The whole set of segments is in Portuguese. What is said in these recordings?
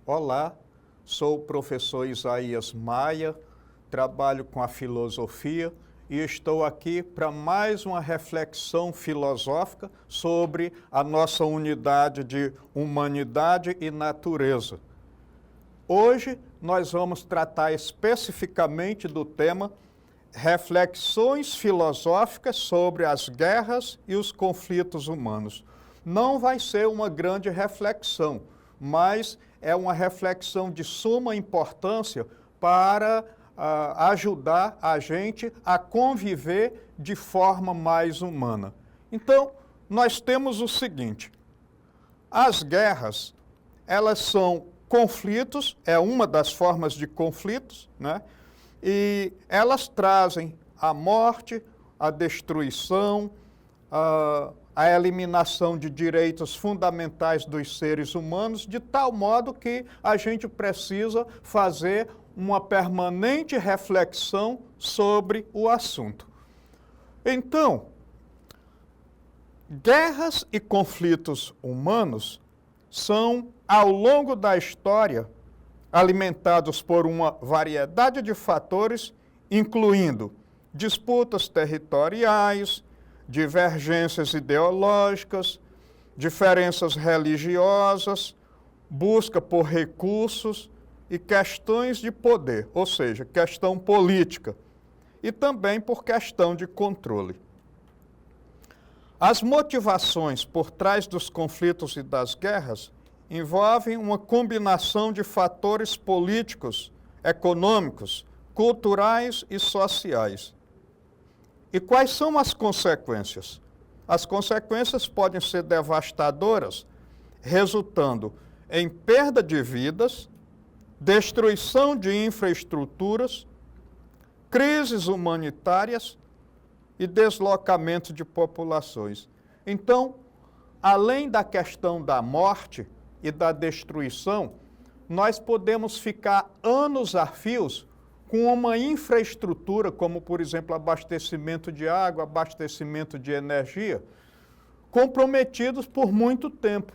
Olá, sou o professor Isaías Maia, trabalho com a filosofia e estou aqui para mais uma reflexão filosófica sobre a nossa unidade de humanidade e natureza. Hoje nós vamos tratar especificamente do tema reflexões filosóficas sobre as guerras e os conflitos humanos. Não vai ser uma grande reflexão, mas é uma reflexão de suma importância para ajudar a gente a conviver de forma mais humana. Então, nós temos o seguinte: as guerras, elas são conflitos, é uma das formas de conflitos, né? E elas trazem a morte, a destruição, a eliminação de direitos fundamentais dos seres humanos, de tal modo que a gente precisa fazer uma permanente reflexão sobre o assunto. Então, guerras e conflitos humanos são, ao longo da história, alimentados por uma variedade de fatores, incluindo disputas territoriais, divergências ideológicas, diferenças religiosas, busca por recursos e questões de poder, ou seja, questão política, e também por questão de controle. As motivações por trás dos conflitos e das guerras envolvem uma combinação de fatores políticos, econômicos, culturais e sociais. E quais são as consequências? As consequências podem ser devastadoras, resultando em perda de vidas, destruição de infraestruturas, crises humanitárias e deslocamento de populações. Então, além da questão da morte e da destruição, nós podemos ficar anos a fios com uma infraestrutura, como, por exemplo, abastecimento de água, abastecimento de energia, comprometidos por muito tempo.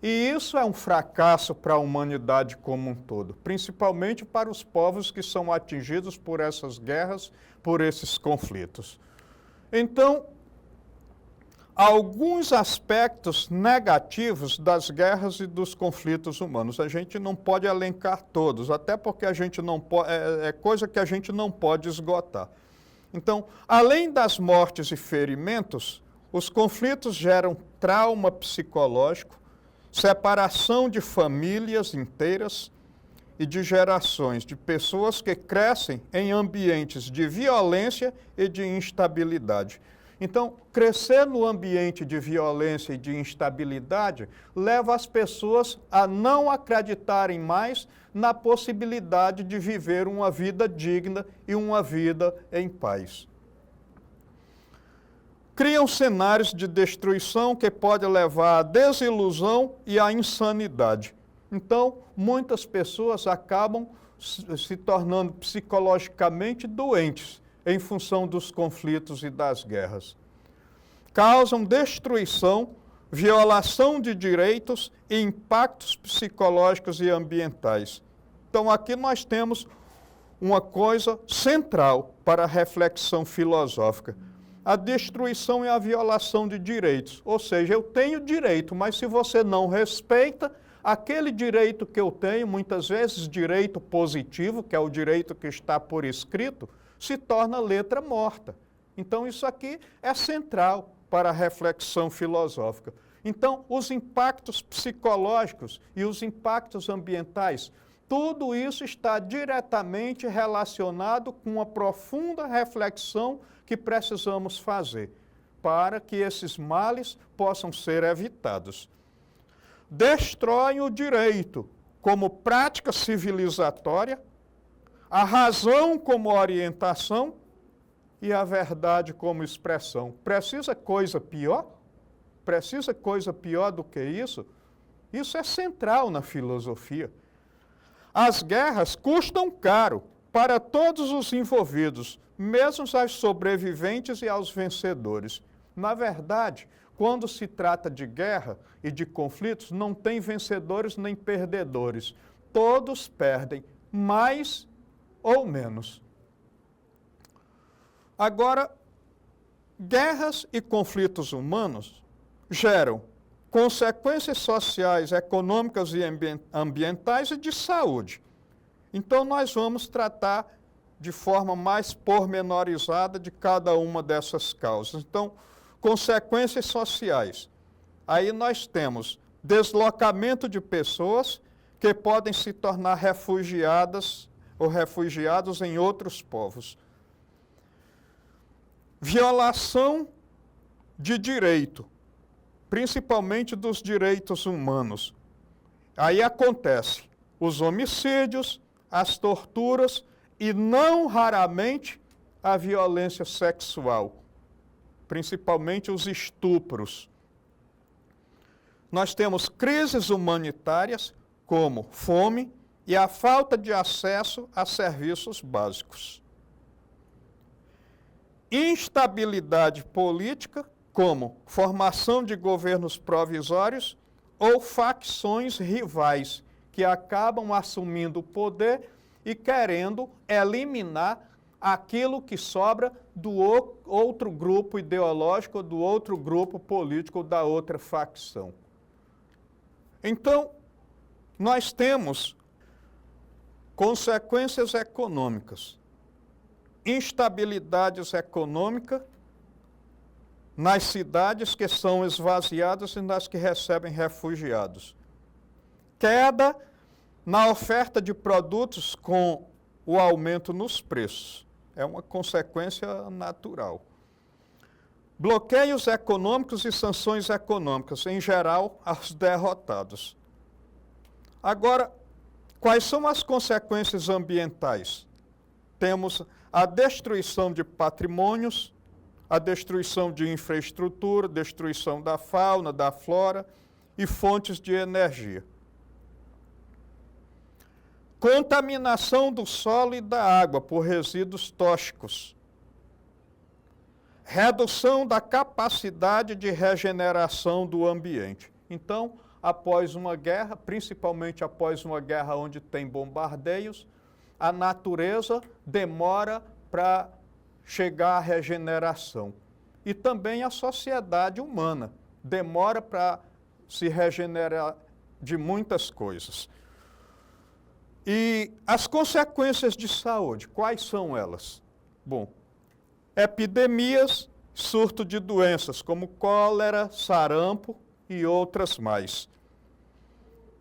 E isso é um fracasso para a humanidade como um todo, principalmente para os povos que são atingidos por essas guerras, por esses conflitos. Então, alguns aspectos negativos das guerras e dos conflitos humanos. A gente não pode elencar todos, até porque a gente não pode, é coisa que a gente não pode esgotar. Então, além das mortes e ferimentos, os conflitos geram trauma psicológico, separação de famílias inteiras e de gerações, de pessoas que crescem em ambientes de violência e de instabilidade. Então, crescer no ambiente de violência e de instabilidade leva as pessoas a não acreditarem mais na possibilidade de viver uma vida digna e uma vida em paz. Criam cenários de destruição que podem levar à desilusão e à insanidade. Então, muitas pessoas acabam se tornando psicologicamente doentes em função dos conflitos e das guerras. Causam destruição, violação de direitos e impactos psicológicos e ambientais. Então, aqui nós temos uma coisa central para a reflexão filosófica: a destruição e a violação de direitos. Ou seja, eu tenho direito, mas se você não respeita aquele direito que eu tenho, muitas vezes direito positivo, que é o direito que está por escrito, se torna letra morta. Então, isso aqui é central para a reflexão filosófica. Então, os impactos psicológicos e os impactos ambientais, tudo isso está diretamente relacionado com uma profunda reflexão que precisamos fazer para que esses males possam ser evitados. Destroem o direito como prática civilizatória, a razão como orientação e a verdade como expressão. Precisa coisa pior? Precisa coisa pior do que isso? Isso é central na filosofia. As guerras custam caro para todos os envolvidos, mesmo aos sobreviventes e aos vencedores. Na verdade, quando se trata de guerra e de conflitos, não tem vencedores nem perdedores. todos perdem, mais ou menos. Agora, guerras e conflitos humanos geram consequências sociais, econômicas e ambientais e de saúde. Então, nós vamos tratar de forma mais pormenorizada de cada uma dessas causas. Então, consequências sociais. Aí nós temos deslocamento de pessoas que podem se tornar refugiadas ou refugiados em outros povos. Violação de direito, principalmente dos direitos humanos. Aí acontece os homicídios, as torturas e não raramente a violência sexual, principalmente os estupros. Nós temos crises humanitárias como fome e a falta de acesso a serviços básicos. Instabilidade política, como formação de governos provisórios ou facções rivais que acabam assumindo o poder e querendo eliminar aquilo que sobra do outro grupo ideológico, do outro grupo político, da outra facção. Então, nós temos consequências econômicas, instabilidades econômicas nas cidades que são esvaziadas e nas que recebem refugiados. Queda na oferta de produtos com o aumento nos preços. É uma consequência natural. Bloqueios econômicos e sanções econômicas, em geral, aos derrotados. Agora, quais são as consequências ambientais? Temos a destruição de patrimônios, a destruição de infraestrutura, destruição da fauna, da flora e fontes de energia. Contaminação do solo e da água por resíduos tóxicos. Redução da capacidade de regeneração do ambiente. Então, após uma guerra, principalmente após uma guerra onde tem bombardeios, a natureza demora para chegar à regeneração. E também a sociedade humana demora para se regenerar de muitas coisas. E as consequências de saúde, quais são elas? Bom, epidemias, surto de doenças como cólera, sarampo e outras mais.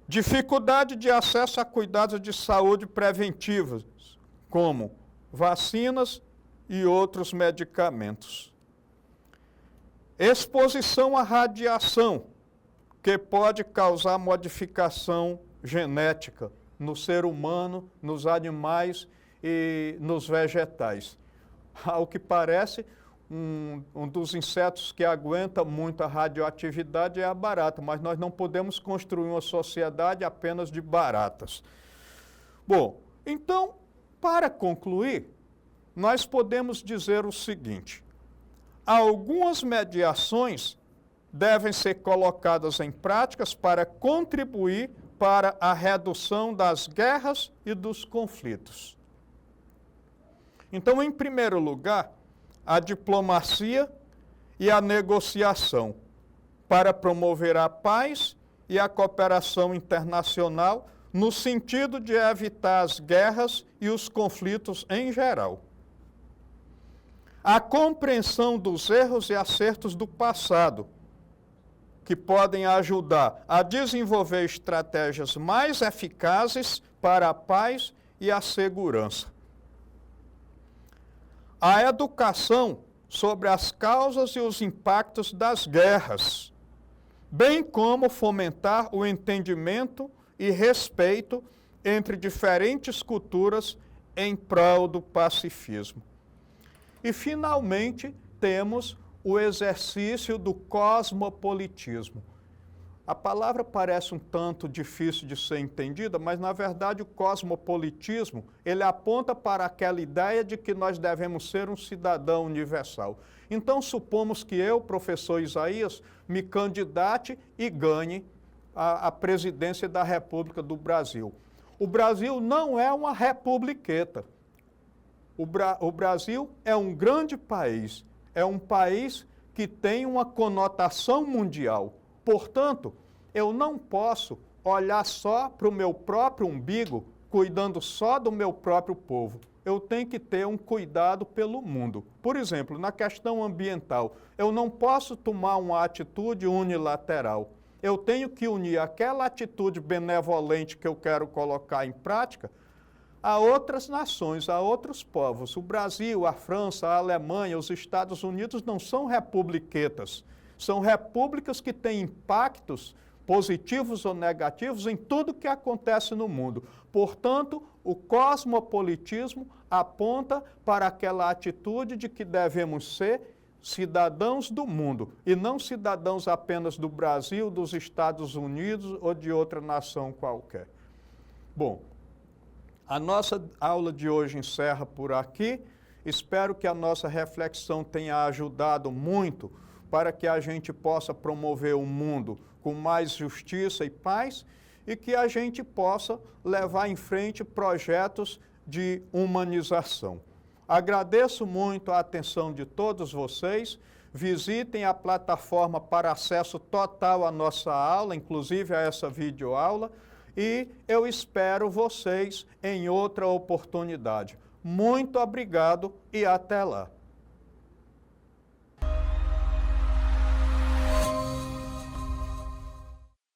Dificuldade de acesso a cuidados de saúde preventivos, como vacinas e outros medicamentos. Exposição à radiação, que pode causar modificação genética no ser humano, nos animais e nos vegetais. Ao que parece, um dos insetos que aguenta muito a radioatividade é a barata, mas nós não podemos construir uma sociedade apenas de baratas. Bom, então, para concluir, nós podemos dizer o seguinte: algumas mediações devem ser colocadas em práticas para contribuir para a redução das guerras e dos conflitos. Então, em primeiro lugar, a diplomacia e a negociação para promover a paz e a cooperação internacional no sentido de evitar as guerras e os conflitos em geral. A compreensão dos erros e acertos do passado, que podem ajudar a desenvolver estratégias mais eficazes para a paz e a segurança. A educação sobre as causas e os impactos das guerras, bem como fomentar o entendimento e respeito entre diferentes culturas em prol do pacifismo. E, finalmente, temos o exercício do cosmopolitismo. A palavra parece um tanto difícil de ser entendida, mas, na verdade, o cosmopolitismo, ele aponta para aquela ideia de que nós devemos ser um cidadão universal. Então, supomos que eu, professor Isaías, me candidate e ganhe a presidência da República do Brasil. O Brasil não é uma republiqueta. O Brasil é um grande país, é um país que tem uma conotação mundial. Portanto, eu não posso olhar só para o meu próprio umbigo, cuidando só do meu próprio povo. Eu tenho que ter um cuidado pelo mundo. Por exemplo, na questão ambiental, eu não posso tomar uma atitude unilateral. Eu tenho que unir aquela atitude benevolente que eu quero colocar em prática a outras nações, a outros povos. O Brasil, a França, a Alemanha, os Estados Unidos não são republiquetas. São repúblicas que têm impactos positivos ou negativos em tudo que acontece no mundo. Portanto, o cosmopolitismo aponta para aquela atitude de que devemos ser cidadãos do mundo e não cidadãos apenas do Brasil, dos Estados Unidos ou de outra nação qualquer. Bom, a nossa aula de hoje encerra por aqui. Espero que a nossa reflexão tenha ajudado muito para que a gente possa promover um mundo com mais justiça e paz e que a gente possa levar em frente projetos de humanização. Agradeço muito a atenção de todos vocês. Visitem a plataforma para acesso total à nossa aula, inclusive a essa videoaula, e eu espero vocês em outra oportunidade. Muito obrigado e até lá.